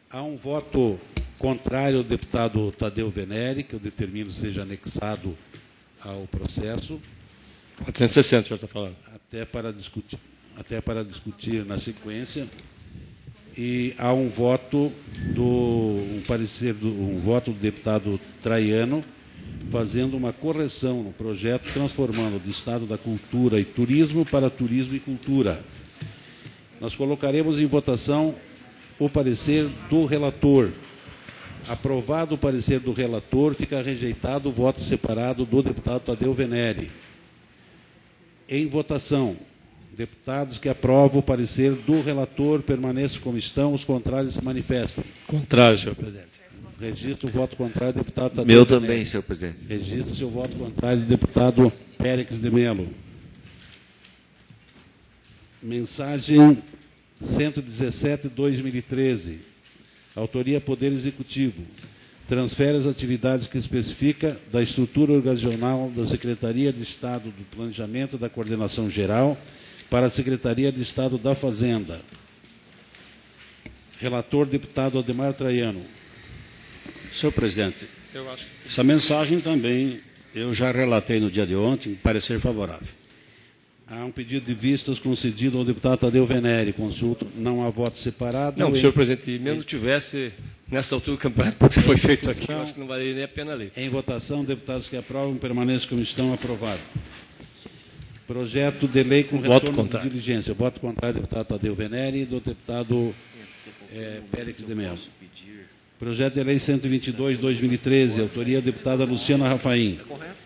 Há um voto contrário do deputado Tadeu Venere, que eu determino seja anexado ao processo. 460, o senhor está falando. Até para discutir na sequência. E há um voto um voto do deputado Traiano, fazendo uma correção no projeto, transformando do Estado da Cultura e Turismo para Turismo e Cultura. Nós colocaremos em votação o parecer do relator. Aprovado o parecer do relator, fica rejeitado o voto separado do deputado Tadeu Venere. Em votação, deputados que aprovam o parecer do relator permaneçam como estão, os contrários se manifestem. Contrário, senhor presidente. Registro o voto contrário do deputado Tadeu Meu Venere. também, senhor presidente. Registra-se o voto contrário do deputado Péricles de Melo. Mensagem 117/2013. Autoria Poder Executivo. Transfere as atividades que especifica da estrutura organizacional da Secretaria de Estado do Planejamento e da Coordenação Geral para a Secretaria de Estado da Fazenda. Relator, deputado Ademar Traiano. Senhor presidente, essa mensagem também eu já relatei no dia de ontem, parecer favorável. Há um pedido de vistas concedido ao deputado Tadeu Venere. Consulta, não há voto separado. Não, senhor presidente, mesmo que tivesse, nessa altura do campeonato, porque foi feito aqui, eu acho que não valeria nem a pena ler. Em votação, deputados que aprovam, permaneçam como estão, aprovado. Projeto de lei com retorno de diligência. Voto contrário do deputado Tadeu Venere e do deputado Péricles de Melo. Projeto de lei 122/2013, autoria da deputada Luciana Rafaim.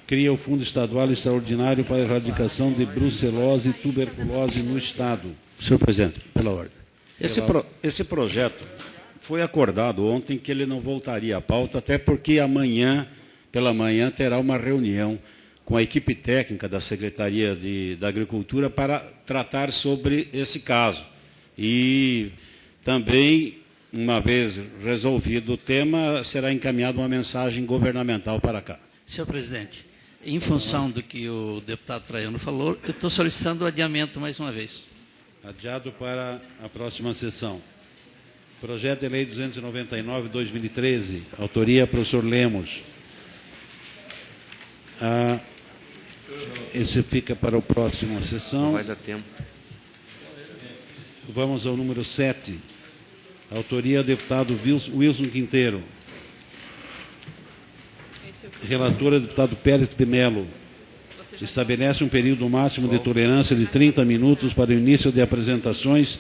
Cria o Fundo Estadual Extraordinário para a Erradicação de Brucelose e Tuberculose no Estado. Senhor presidente, pela ordem. Esse projeto foi acordado ontem que ele não voltaria à pauta, até porque amanhã, pela manhã, terá uma reunião com a equipe técnica da Secretaria da Agricultura para tratar sobre esse caso. E também, uma vez resolvido o tema, será encaminhada uma mensagem governamental para cá. Senhor presidente, em função do que o deputado Traiano falou, eu estou solicitando o adiamento mais uma vez. Adiado para a próxima sessão. Projeto de lei 299/2013, autoria professor Lemos. Esse fica para a próxima sessão. Não vai dar tempo. Vamos ao número 7. Autoria deputado Wilson Quinteiro. Relatora deputado Péricles de Melo. Estabelece um período máximo de tolerância de 30 minutos para o início de apresentações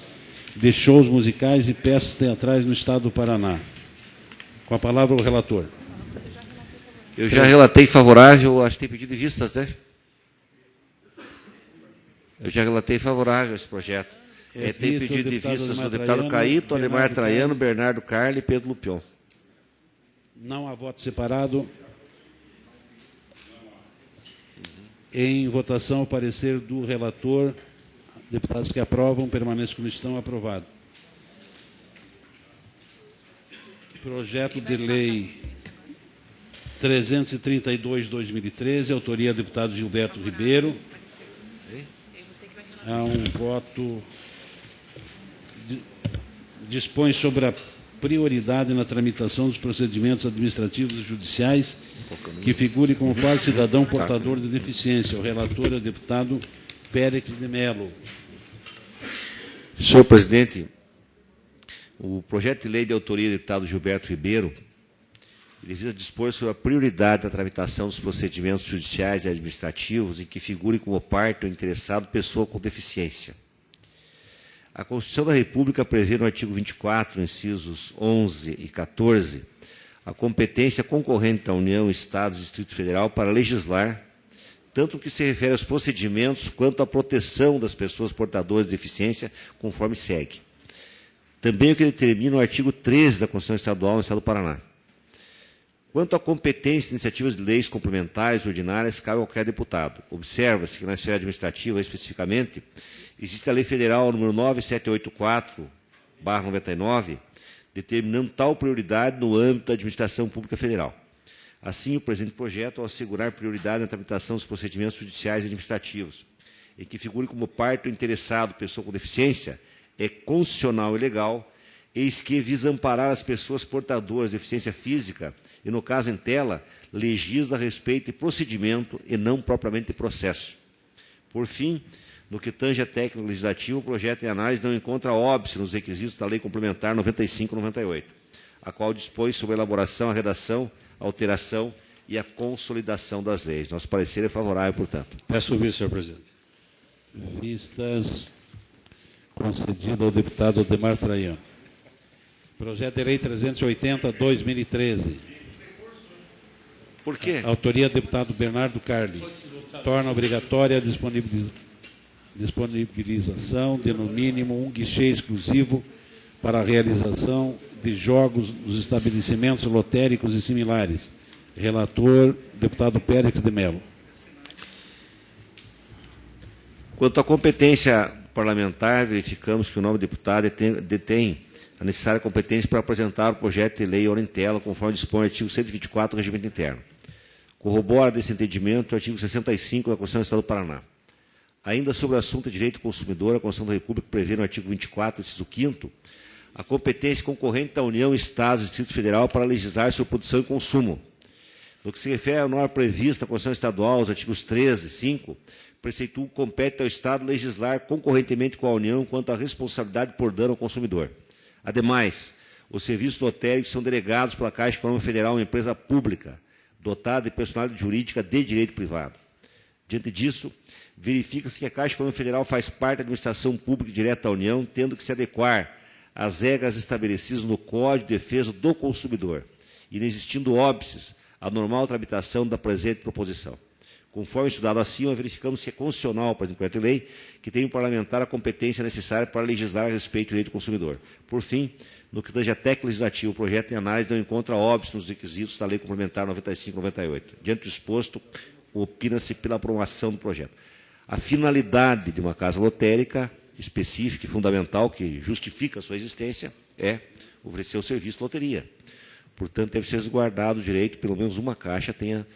de shows musicais e peças teatrais no Estado do Paraná. Com a palavra o relator. Eu já relatei favorável, acho que tem pedido de vistas, né? Eu já relatei favorável a esse projeto. Tem pedido de vistas do deputado Caíto, Ademar Traiano, Bernardo Carli e Pedro Lupion. Não há voto separado. Em votação, o parecer do relator. Deputados que aprovam, permaneçam como estão, aprovado. Projeto de lei 332/2013, autoria do deputado Gilberto Ribeiro. Há um voto. Dispõe sobre a prioridade na tramitação dos procedimentos administrativos e judiciais que figure como parte cidadão portador de deficiência. O relator é o deputado Péricles de Melo. Senhor presidente, o projeto de lei de autoria do deputado Gilberto Ribeiro, ele visa dispor sobre a prioridade na tramitação dos procedimentos judiciais e administrativos em que figure como parte ou interessado pessoa com deficiência. A Constituição da República prevê no artigo 24, incisos 11 e 14, a competência concorrente da União, Estados e Distrito Federal para legislar, tanto no que se refere aos procedimentos quanto à proteção das pessoas portadoras de deficiência, conforme segue. Também o que determina o artigo 13 da Constituição Estadual no Estado do Paraná. Quanto à competência de iniciativas de leis complementares ordinárias, cabe a qualquer deputado. Observa-se que na esfera administrativa, especificamente, existe a Lei Federal número 9784/99, determinando tal prioridade no âmbito da administração pública federal. Assim, o presente projeto, ao assegurar prioridade na tramitação dos procedimentos judiciais e administrativos, em que figure como parte ou interessado pessoa com deficiência, é constitucional e legal, eis que visa amparar as pessoas portadoras de deficiência física e, no caso em tela, legisla a respeito de procedimento e não propriamente de processo. Por fim, no que tange a técnica legislativa, o projeto em análise não encontra óbice nos requisitos da Lei Complementar 95/98, a qual dispõe sobre a elaboração, a redação, a alteração e a consolidação das leis. Nosso parecer é favorável, portanto. Peço ouvir, senhor presidente. Vistas concedido ao deputado Ademar Traiano. Projeto de lei 380/2013. Por quê? Autoria do deputado Bernardo Carli. Torna obrigatória a disponibilização de, no mínimo, um guichê exclusivo para a realização de jogos nos estabelecimentos lotéricos e similares. Relator, deputado Péricles de Melo. Quanto à competência parlamentar, verificamos que o novo deputado detém a necessária competência para apresentar o projeto de lei ora em tela, conforme dispõe o artigo 124 do Regimento Interno. Corrobora desse entendimento o artigo 65 da Constituição do Estado do Paraná. Ainda sobre o assunto de direito do consumidor, a Constituição da República prevê no artigo 24, inciso 5º, a competência concorrente da União, Estados e Distrito Federal para legislar sobre produção e consumo. No que se refere à norma prevista na Constituição Estadual, os artigos 13 e 5, preceitua que compete ao Estado legislar concorrentemente com a União quanto à responsabilidade por dano ao consumidor. Ademais, os serviços lotéricos são delegados pela Caixa Econômica Federal, uma empresa pública, dotada de personalidade jurídica de direito privado. Diante disso, verifica-se que a Caixa Econômica Federal faz parte da administração pública direta da União, tendo que se adequar às regras estabelecidas no Código de Defesa do Consumidor, e não existindo óbices à normal tramitação da presente proposição. Conforme estudado acima, verificamos que é constitucional para o projeto de lei que tem o parlamentar a competência necessária para legislar a respeito do direito do consumidor. Por fim, no que tange a técnica legislativa, o projeto em análise não encontra óbices nos requisitos da Lei Complementar 95/98. Diante do exposto, opina-se pela aprovação do projeto. A finalidade de uma casa lotérica específica e fundamental, que justifica a sua existência, é oferecer o serviço de loteria. Portanto, deve ser resguardado o direito, pelo menos uma caixa tenha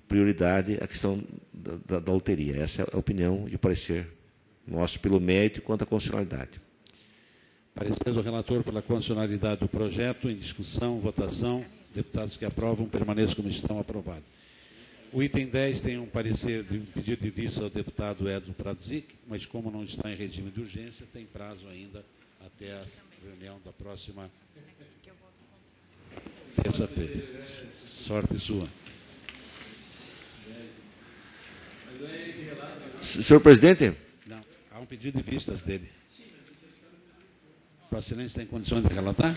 prioridade a questão da loteria. Essa é a opinião e o parecer nosso pelo mérito e quanto à constitucionalidade. Parecer do relator pela constitucionalidade do projeto, em discussão, votação. Deputados que aprovam, permaneçam como estão. Aprovado. O item 10 tem um parecer de um pedido de vista ao deputado Edson Pradzik, mas como não está em regime de urgência, tem prazo ainda até a reunião da próxima terça-feira. Sorte sua. Senhor presidente? Não, há um pedido de vistas dele. Vossa Excelência está em condições de relatar?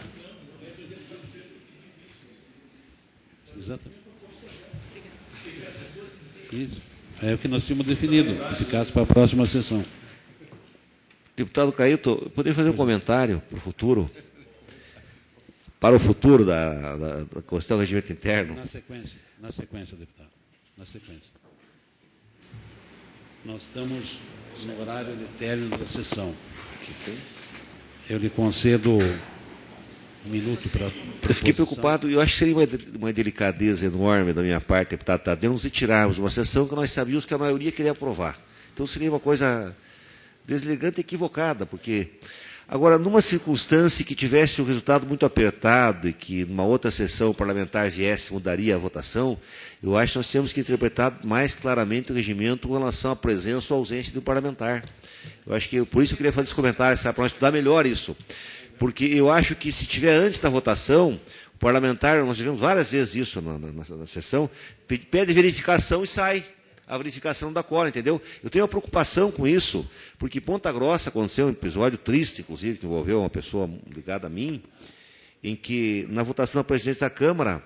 Exatamente. Isso. É o que nós tínhamos definido, que ficasse para a próxima sessão. Deputado Caíto, eu poderia fazer um comentário para o futuro? Para o futuro da Constituição do Regimento Interno? Na sequência, deputado. Na sequência. Nós estamos no horário de término da sessão. Eu lhe concedo um minuto para... Eu fiquei preocupado, eu acho que seria uma delicadeza enorme da minha parte, deputado Tadeu, nos retirarmos uma sessão que nós sabíamos que a maioria queria aprovar. Então seria uma coisa desligante e equivocada, porque... Agora, numa circunstância que tivesse um resultado muito apertado e que numa outra sessão parlamentar viesse, mudaria a votação, eu acho que nós temos que interpretar mais claramente o regimento com relação à presença ou ausência do parlamentar. Eu acho que, por isso eu queria fazer esse comentário, para nós estudar melhor isso. Porque eu acho que se tiver antes da votação, o parlamentar, nós tivemos várias vezes isso na sessão, pede verificação e sai. A verificação não dá cola, entendeu? Eu tenho uma preocupação com isso, porque em Ponta Grossa aconteceu um episódio triste, inclusive, que envolveu uma pessoa ligada a mim, em que, na votação da presidência da Câmara,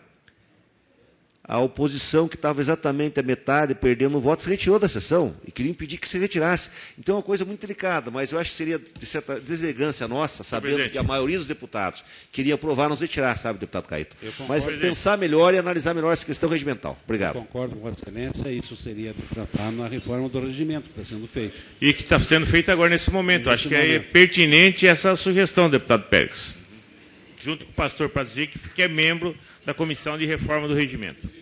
a oposição, que estava exatamente a metade, perdendo o voto, se retirou da sessão e queria impedir que se retirasse. Então é uma coisa muito delicada, mas eu acho que seria de certa deselegância nossa, sabendo que a maioria dos deputados queria aprovar, nos retirar, sabe, deputado Caíto? Mas pensar melhor e analisar melhor essa questão regimental. Obrigado. Eu concordo com Vossa Excelência, isso seria tratado na reforma do regimento que está sendo feito. E que está sendo feito agora nesse momento. Acho que é pertinente essa sugestão, deputado Pérez. Junto com o pastor Pradzik, que é membro da Comissão de Reforma do Regimento.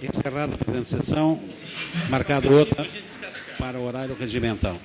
Encerrada a presente sessão, marcado outra para o horário regimental.